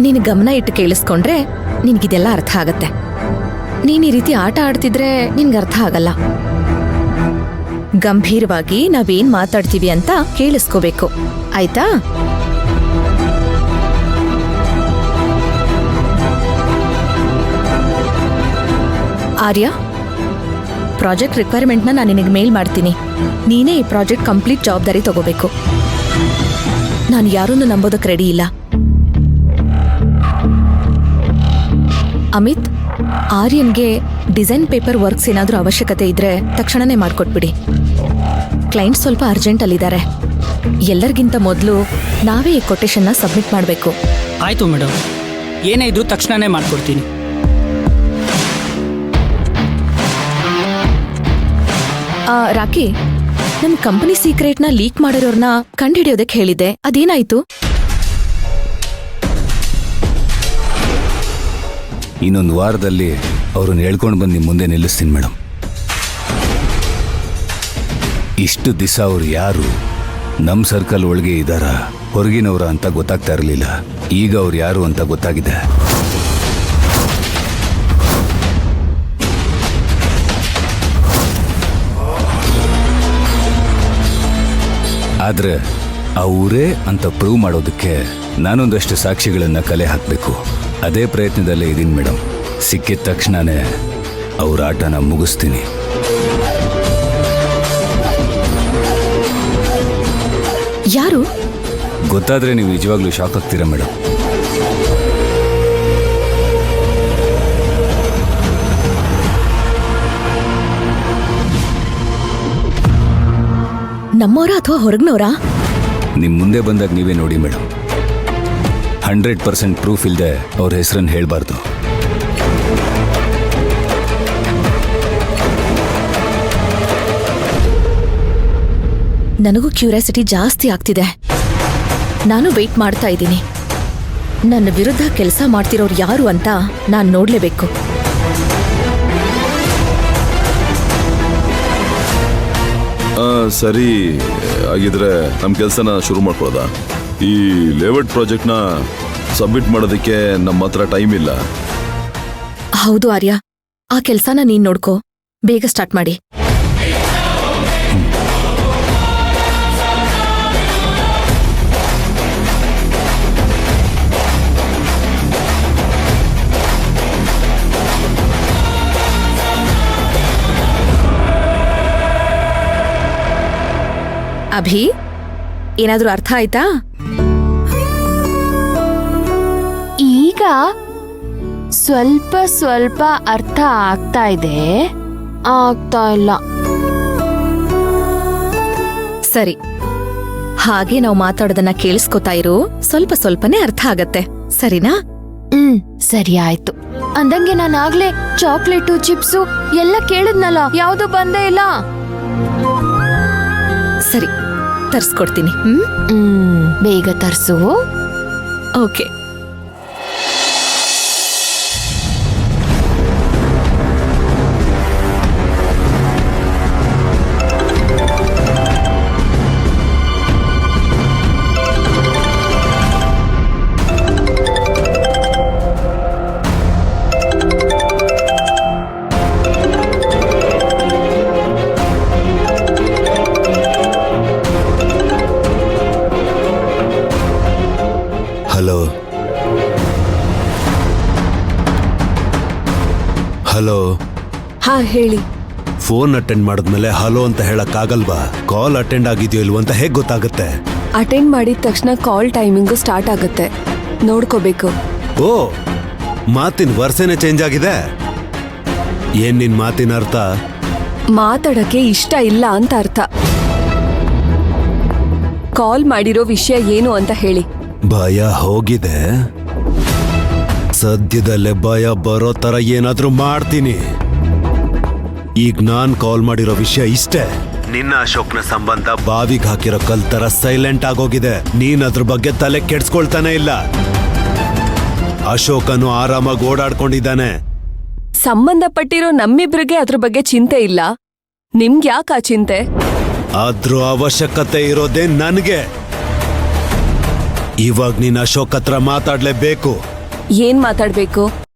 ನೀನು ಗಮನ ಇಟ್ಟು ಕೇಳಿಸ್ಕೊಂಡ್ರೆ ನಿನ್ಗಿದೆಲ್ಲ ಅರ್ಥ ಆಗತ್ತೆ. ನೀನ್ ಈ ರೀತಿ ಆಟ ಆಡ್ತಿದ್ರೆ ನಿನ್ಗೆ ಅರ್ಥ ಆಗಲ್ಲ. ಗಂಭೀರವಾಗಿ ನಾವೇನ್ ಮಾತಾಡ್ತೀವಿ ಅಂತ ಕೇಳಿಸ್ಕೋಬೇಕು, ಆಯ್ತಾ? ಆರ್ಯ, ಪ್ರಾಜೆಕ್ಟ್ ರಿಕ್ವೈರ್ಮೆಂಟ್ನ ನಾನು ನಿನಗೆ ಮೇಲ್ ಮಾಡ್ತೀನಿ. ನೀನೇ ಈ ಪ್ರಾಜೆಕ್ಟ್ ಕಂಪ್ಲೀಟ್ ಜವಾಬ್ದಾರಿ ತಗೋಬೇಕು. ನಾನು ಯಾರನ್ನು ನಂಬೋದಕ್ಕೆ ರೆಡಿ ಇಲ್ಲ. ಅಮಿತ್, ಆರ್ಯನ್ಗೆ ಡಿಸೈನ್ ಪೇಪರ್ ವರ್ಕ್ಸ್ ಏನಾದರೂ ಅವಶ್ಯಕತೆ ಇದ್ರೆ ತಕ್ಷಣನೇ ಮಾಡ್ಕೊಟ್ಬಿಡಿ. ಕ್ಲೈಂಟ್ ಸ್ವಲ್ಪ ಅರ್ಜೆಂಟಲ್ಲಿದ್ದಾರೆ. ಎಲ್ಲರಿಗಿಂತ ಮೊದಲು ನಾವೇ ಈ ಕೊಟೇಶನ್ನ ಸಬ್ಮಿಟ್ ಮಾಡಬೇಕು. ಆಯಿತು ಮೇಡಮ್, ಏನೇ ಇದ್ರೂ ತಕ್ಷಣನೇ ಮಾಡ್ಕೊಡ್ತೀನಿ. ರಾಕಿ, ನಮ್ಮ ಕಂಪನಿ ಸೀಕ್ರೆಟ್ನ ಲೀಕ್ ಮಾಡಿರೋರ್ನ ಕಂಡುಹಿಡಿಯೋದಕ್ಕೆ ಹೇಳಿದ್ದೆ, ಅದೇನಾಯ್ತು? ಇನ್ನೊಂದು ವಾರದಲ್ಲಿ ಅವ್ರನ್ನ ಹೇಳ್ಕೊಂಡು ಬಂದು ನಿಮ್ಮ ಮುಂದೆ ನಿಲ್ಲಿಸ್ತೀನಿ ಮೇಡಮ್. ಇಷ್ಟು ದಿವಸ ಅವ್ರು ಯಾರು, ನಮ್ಮ ಸರ್ಕಲ್ ಒಳಗೆ ಇದ್ದಾರ ಹೊರಗಿನವ್ರ ಅಂತ ಗೊತ್ತಾಗ್ತಾ ಇರಲಿಲ್ಲ. ಈಗ ಅವ್ರು ಯಾರು ಅಂತ ಗೊತ್ತಾಗಿದೆ. ಆದ್ರೆ ಅವರೇ ಅಂತ ಪ್ರೂವ್ ಮಾಡೋದಕ್ಕೆ ನಾನೊಂದಷ್ಟು ಸಾಕ್ಷಿಗಳನ್ನ ಕಲೆ ಹಾಕಬೇಕು. ಅದೇ ಪ್ರಯತ್ನದಲ್ಲೇ ಇದೀನಿ ಮೇಡಮ್. ಸಿಕ್ಕಿದ ತಕ್ಷಣನೇ ಅವ್ರ ಆಟನ ಮುಗಿಸ್ತೀನಿ. ಯಾರು ಗೊತ್ತಾದ್ರೆ ನೀವು ನಿಜವಾಗ್ಲೂ ಶಾಕ್ ಆಗ್ತೀರಾ ಮೇಡಮ್. ನಮ್ಮವರ ಅಥವಾ ಹೊರಗ್ನವರಾ? ನಿಮ್ ಮುಂದೆ ಬಂದಾಗ ನೀವೇ ನೋಡಿ ಮೇಡಮ್. 100% ಪ್ರೂಫ್ ಇಲ್ಲದೆ ಅವ್ರ ಹೆಸರನ್ನು ಹೇಳ್ಬಾರ್ದು. ನನಗೂ ಕ್ಯೂರಿಯಾಸಿಟಿ ಜಾಸ್ತಿ ಆಗ್ತಿದೆ. ನಾನು ವೆಯ್ಟ್ ಮಾಡ್ತಾ ಇದ್ದೀನಿ. ನನ್ನ ವಿರುದ್ಧ ಕೆಲಸ ಮಾಡ್ತಿರೋರು ಯಾರು ಅಂತ ನಾನು ನೋಡ್ಲೇಬೇಕು. ಸರಿ, ಹಾಗಿದ್ರೆ ನಮ್ಮ ಕೆಲಸನ ಶುರು ಮಾಡ್ಕೊಳ್ಳೋದಾ? ಈ ಲೇಔಟ್ ಪ್ರಾಜೆಕ್ಟ್ನ ಸಬ್ಮಿಟ್ ಮಾಡೋದಕ್ಕೆ ನಮ್ಮ ಹತ್ರ ಟೈಮ್ ಇಲ್ಲ. ಹೌದು ಆರ್ಯ, ಆ ಕೆಲಸನ ನೀನ್ ನೋಡ್ಕೋ. ಬೇಗ ಸ್ಟಾರ್ಟ್ ಮಾಡಿ. ಅಭಿ, ಏನಾದ್ರೂ ಅರ್ಥ ಆಯ್ತಾ? ಈಗ ಸ್ವಲ್ಪ ಸ್ವಲ್ಪ ಅರ್ಥ ಆಗ್ತಾ ಇದೆ, ಆಗ್ತಾ ಇಲ್ಲ. ಸರಿ, ಹಾಗೆ ನಾವು ಮಾತಾಡೋದನ್ನ ಕೇಳಿಸ್ಕೊತಾ ಇರು. ಸ್ವಲ್ಪ ಸ್ವಲ್ಪನೇ ಅರ್ಥ ಆಗತ್ತೆ, ಸರಿನಾ? ಸರಿ ಆಯ್ತು. ಅಂದಂಗೆ ನಾನಾಗ್ಲೇ ಚಾಕ್ಲೇಟು ಚಿಪ್ಸು ಎಲ್ಲ ಕೇಳಿದ್ನಲ್ಲ, ಯಾವ್ದು ಬಂದೇ ಇಲ್ಲ. ಸರಿ, ತರ್ಸ್ಕೊಡ್ತೀನಿ. ಬೇಗ ತರ್ಸು. ಓಕೆ. ಹಲೋ. ಹಾ ಹೇಳಿ. ಫೋನ್ ಅಟೆಂಡ್ ಮಾಡಿದ್ಮೇಲೆ ಹಲೋ ಅಂತ ಹೇಳಕ್ಕಾಗಲ್ವಾ? ಕಾಲ್ ಅಟೆಂಡ್ ಆಗಿದೆಯೋ ಇಲ್ವೋ ಅಂತ ಹೇಗ್ ಗೊತ್ತಾಗುತ್ತೆ? ಅಟೆಂಡ್ ಮಾಡಿದ ತಕ್ಷಣ ಕಾಲ್ ಟೈಮಿಂಗು ಸ್ಟಾರ್ಟ್ ಆಗುತ್ತೆ, ನೋಡ್ಕೋಬೇಕು. ಓ, ಮಾತಿನ ವರ್ಷನೇ ಚೇಂಜ್ ಆಗಿದೆ. ಏನ್ ನಿನ್ ಮಾತಿನ ಅರ್ಥ? ಮಾತಾಡಕ್ಕೆ ಇಷ್ಟ ಇಲ್ಲ ಅಂತ ಅರ್ಥ. ಕಾಲ್ ಮಾಡಿರೋ ವಿಷಯ ಏನು ಅಂತ ಹೇಳಿ. ಭಯ ಹೋಗಿದೆ. ಸದ್ಯದಲ್ಲೇ ಭಯ ಬರೋ ತರ ಏನಾದ್ರೂ ಮಾಡ್ತೀನಿ. ಈಗ ನಾನ್ ಕಾಲ್ ಮಾಡಿರೋ ವಿಷಯ ಇಷ್ಟೇ. ನಿನ್ನ ಅಶೋಕ್ನ ಸಂಬಂಧ ಬಾವಿಗೆ ಹಾಕಿರೋ ಕಲ್ ತರ ಸೈಲೆಂಟ್ ಆಗೋಗಿದೆ. ನೀನ್ ಅದ್ರ ಬಗ್ಗೆ ತಲೆ ಕೆಡ್ಸ್ಕೊಳ್ತಾನೆ ಇಲ್ಲ. ಅಶೋಕನು ಆರಾಮಾಗಿ ಓಡಾಡ್ಕೊಂಡಿದ್ದಾನೆ. ಸಂಬಂಧಪಟ್ಟಿರೋ ನಮ್ಮಿಬ್ರಿಗೆ ಅದ್ರ ಬಗ್ಗೆ ಚಿಂತೆ ಇಲ್ಲ, ನಿಮ್ಗೆ ಯಾಕೆ ಆ ಚಿಂತೆ? ಆದ್ರೂ ಅವಶ್ಯಕತೆ ಇರೋದೇ ನನ್ಗೆ. ಇವಾಗ ನೀನ್ ಅಶೋಕ್ ಹತ್ರ ಮಾತಾಡ್ಲೇಬೇಕು. ಏನ್ ಮಾತಾಡ್ಬೇಕು?